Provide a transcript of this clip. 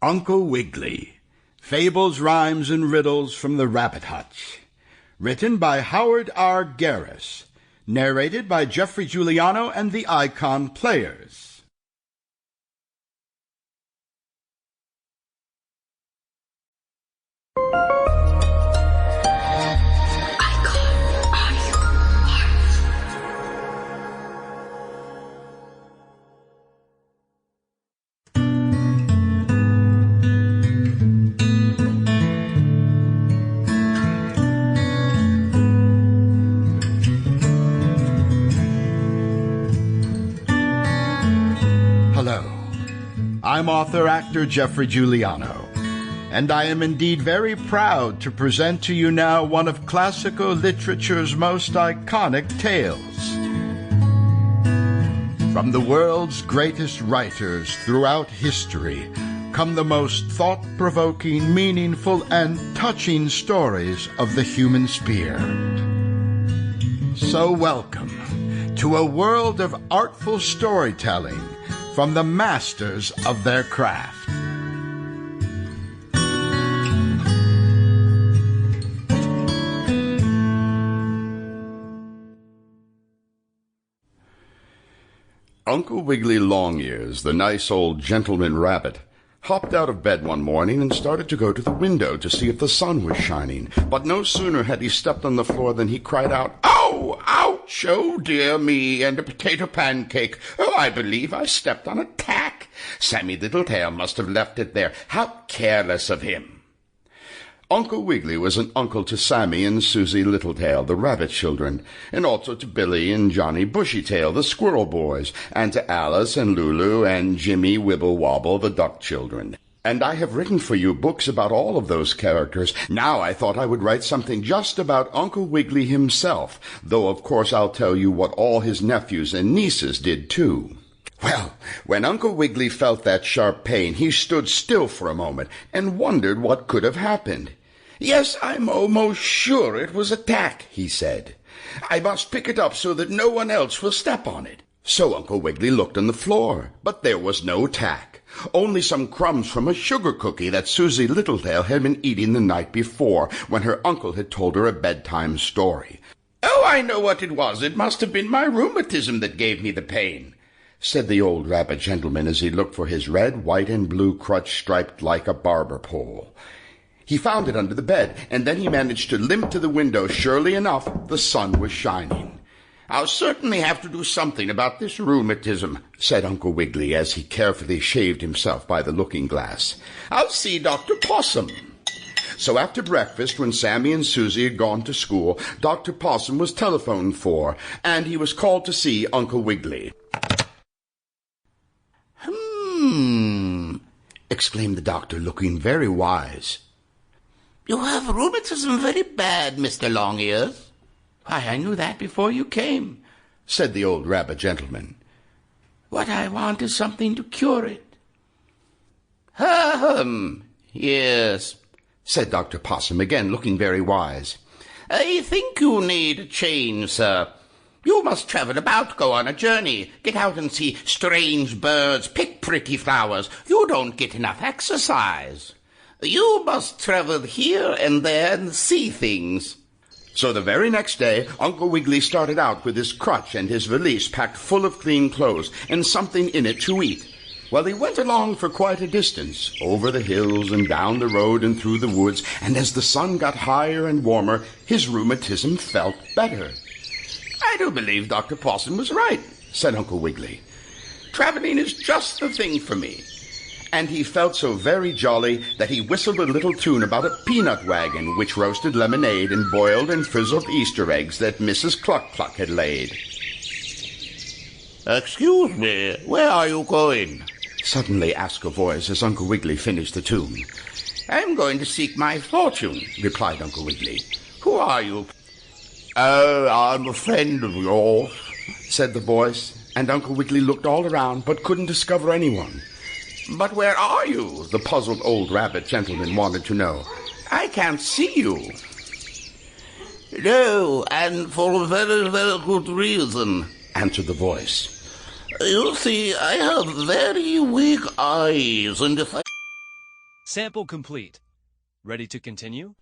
Uncle Wiggily, Fables, Rhymes, and Riddles from the Rabbit Hutch. Written by Howard R. Garis. Narrated by Geoffrey, Giuliano, and the Icon Players. I'm author-actor Geoffrey Giuliano, and I am indeed very proud to present to you now one of classical literature's most iconic tales. From the world's greatest writers throughout history come the most thought-provoking, meaningful, and touching stories of the human spirit. So welcome to a world of artful storytelling from the masters of their craft. Uncle Wiggily Longears, the nice old gentleman rabbit, hopped out of bed one morning and started to go to the window to see if the sun was shining. But no sooner had he stepped on the floor than he cried out, "Ow! Ouch! Oh, dear me, and a potato pancake! Oh, I believe I stepped on a tack. Sammie Littletail must have left it there. How careless of him!" Uncle Wiggily was an uncle to Sammie and Susie Littletail, the rabbit children, and also to Billy and Johnny Bushytail, the squirrel boys, and to Alice and Lulu and Jimmie Wibblewobble, the duck children. And I have written for you books about all of those characters. Now I thought I would write something just about Uncle Wiggily himself, though of course I'll tell you what all his nephews and nieces did too. Well, when Uncle Wiggily felt that sharp pain, he stood still for a moment and wondered what could have happened. "Yes, I'm almost sure it was a tack," he said. "I must pick it up so that no one else will step on it." So Uncle Wiggily looked on the floor, but there was no tack, only some crumbs from a sugar cookie that Susie Littletail had been eating the night before when her uncle had told her a bedtime story. "Oh, I know what it was. It must have been my rheumatism that gave me the pain," said the old rabbit gentleman as he looked for his red, white, and blue crutch striped like a barber pole. He found it under the bed, and then he managed to limp to the window. Surely enough, the sun was shining. "I'll certainly have to do something about this rheumatism," said Uncle Wiggily as he carefully shaved himself by the looking-glass. "I'll see Dr. Possum." So after breakfast, when Sammie and Susie had gone to school, Dr. Possum was telephoned for, and he was called to see Uncle Wiggily. Exclaimed the doctor, looking very wise. "You have rheumatism very bad, Mr. Longears." "Why, I knew that before you came," said the old rabbit gentleman. "What I want is something to cure it." Yes," said Dr. Possum, again looking very wise. "I think you need a change, sir. You must travel about, go on a journey, get out and see strange birds, pick pretty flowers. You don't get enough exercise. You must travel here and there and see things." So the very next day, Uncle Wiggily started out with his crutch and his valise packed full of clean clothes and something in it to eat. Well, he went along for quite a distance, over the hills and down the road and through the woods, and as the sun got higher and warmer, his rheumatism felt better. "I do believe Dr. Possum was right," said Uncle Wiggily. "Traveling is just the thing for me." And he felt so very jolly that he whistled a little tune about a peanut wagon which roasted lemonade and boiled and frizzled Easter eggs that Mrs. Cluck-Cluck had laid. "Excuse me, where are you going?" suddenly asked a voice as Uncle Wiggily finished the tune. "I'm going to seek my fortune," replied Uncle Wiggily. "Who are you?" "Oh, I'm a friend of yours," said the voice, and Uncle Wiggily looked all around but couldn't discover anyone. "But where are you?" the puzzled old rabbit gentleman wanted to know. "I can't see you." "No, and for a very, very good reason," answered the voice. "You see, I have very weak eyes, and if I Sample complete. Ready to continue?